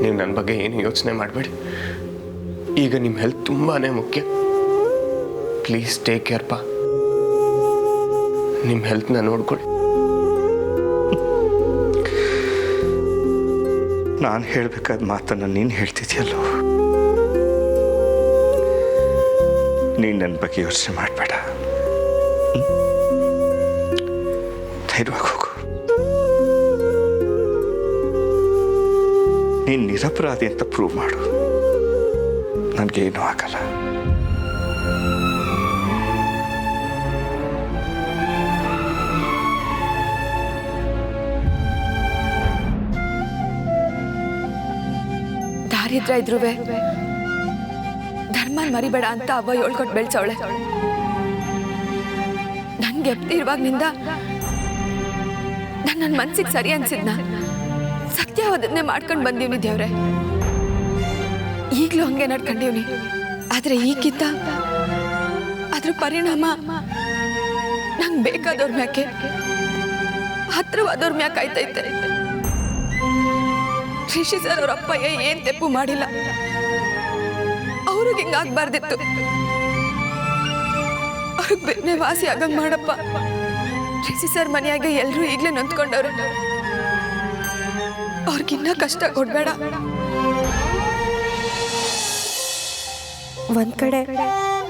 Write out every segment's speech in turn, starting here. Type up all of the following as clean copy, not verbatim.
ನೀವು ನನ್ನ ಬಗ್ಗೆ ಏನು ಯೋಚನೆ ಮಾಡಬೇಡಿ. ಈಗ ನಿಮ್ಮ ಹೆಲ್ತ್ ತುಂಬಾ ಮುಖ್ಯ. ಪ್ಲೀಸ್ ಟೇಕ್ ಕೇರ್ ಪಾ. ನಿಮ್ಮ ಹೆಲ್ತ್ನ ನೋಡ್ಕೊಳ್ಳಿ. ನಾನು ಹೇಳಬೇಕಾದ ಮಾತನ್ನು ನೀನು ಹೇಳ್ತಿದ್ಯಲ್ಲೋ. ನೀನು ನನ್ನ ಬಗ್ಗೆ ಯೋಚನೆ ಮಾಡಬೇಡ. ಧೈರ್ಯವಾಗಿ ಹೋಗು. ನೀನು ನಿರಪರಾಧಿ ಅಂತ ಪ್ರೂವ್ ಮಾಡು. ನನಗೇನೂ ಆಗಲ್ಲ. ದಾರಿದ್ರ ಇದ್ರುವೆ ಧರ್ಮ ಮರಿಬೇಡ ಅಂತ ಅವ್ವ ಹೇಳ್ಕೊಟ್ಟು ಬೆಳ್ಸವಳೆ. ನನ್ಗೆ ಇರುವಾಗ್ನಿಂದ ನನ್ನ ಮನ್ಸಿಗೆ ಸರಿ ಅನ್ಸಿದ್ನ ಸತ್ಯವಾದನ್ನೇ ಮಾಡ್ಕೊಂಡು ಬಂದೀವ್ನಿ ದೇವ್ರೆ. ಈಗ್ಲೂ ಹಂಗೆ ನಡ್ಕೊಂಡಿವ್ನಿ. ಆದ್ರೆ ಈಗಿದ್ದ ಅದ್ರ ಪರಿಣಾಮ ನಂಗೆ ಬೇಕಾದವ್ರ ಮ್ಯಾಕೆ ಹತ್ರವಾದವ್ರ ಮ್ಯಾಕೆ ಆಯ್ತೈತೆ. ರಿಷಿ ಸರ್ ಅವ್ರ ಅಪ್ಪಯ್ಯ ಏನ್ ತೆಪ್ಪು ಮಾಡಿಲ್ಲ. ಅವ್ರಿಗೆ ಹಿಂಗಾಗ್ಬಾರ್ದಿತ್ತು. ಅವ್ರಿಗೆ ಬೇರೆ ವಾಸಿ ಆಗಂಗ್ ಮಾಡಪ್ಪ. ರಿಷಿ ಸರ್ ಮನೆಯಾಗ ಎಲ್ರೂ ಈಗ್ಲೇ ನೊಂದ್ಕೊಂಡವ್ರು. ಅವ್ರಿಗಿನ್ನ ಕಷ್ಟ ಕೊಡ್ಬೇಡ. ಒಂದ್ ಕಡೆ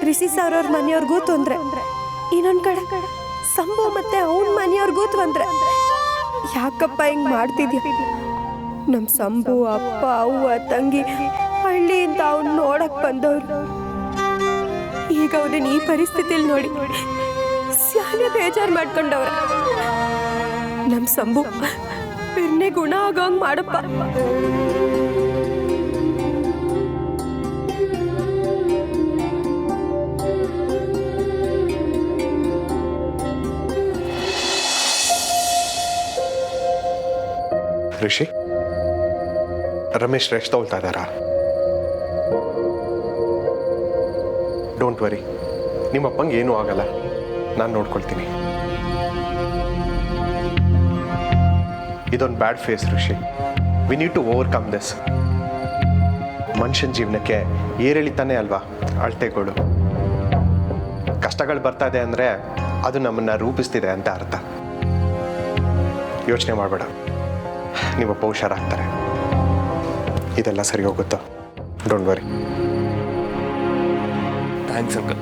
ರಿಷಿ ಸರ್ ಅವ್ರ ಮನೆಯವ್ರಿಗೂ ತೊಂದ್ರೆ, ಇನ್ನೊಂದ್ ಕಡೆ ಸಂಭವ ಮತ್ತೆ ಅವನ ಮನೆಯವ್ರಿಗೂ ತೊಂದ್ರೆ. ಯಾಕಪ್ಪ ಹಿಂಗ್ ಮಾಡ್ತಿದ್ಯ? ನಮ್ ಸಂಭು ಅಪ್ಪ ಅವ್ವ ತಂಗಿ ಹಳ್ಳಿಯಿಂದ ಅವ್ನ ನೋಡಕ್ ಬಂದವ್ರು. ಈಗ ಅವನನ್ನ ಈ ಪರಿಸ್ಥಿತಿಲಿ ನೋಡಿ ಸ್ಯಾನೆ ಬೇಜಾರ್ ಮಾಡ್ಕೊಂಡವ್ರ. ನಮ್ ಸಂಭು ಬಿರ್ನೆ ಗುಣ ಆಗೋಂಗ್ ಮಾಡಪ್ಪ. ಋಷಿ, ರಮೇಶ್ ರೆಸ್ಟ್ ತಗೊಳ್ತಾ ಇದ್ದಾರಾ? ಡೋಂಟ್ ವರಿ, ನಿಮ್ಮಪ್ಪಂಗೆ ಏನೂ ಆಗಲ್ಲ. ನಾನು ನೋಡ್ಕೊಳ್ತೀನಿ. ಇದೊಂದು bad phase Rishi. We need to overcome this. ಮನುಷ್ಯನ ಜೀವನಕ್ಕೆ ಏರಿಳಿತಾನೆ ಅಲ್ವಾ ಅಳತೆಗಳು. ಕಷ್ಟಗಳು ಬರ್ತಾ ಇದೆ ಅಂದರೆ ಅದು ನಮ್ಮನ್ನು ರೂಪಿಸ್ತಿದೆ ಅಂತ ಅರ್ಥ. ಯೋಚನೆ ಮಾಡಬೇಡ, ನಿಮ್ಮಪ್ಪ ಹುಷಾರಾಗ್ತಾರೆ. ಇದೆಲ್ಲ ಸರಿ ಹೋಗುತ್ತಾ? Don't worry. Thanks uncle.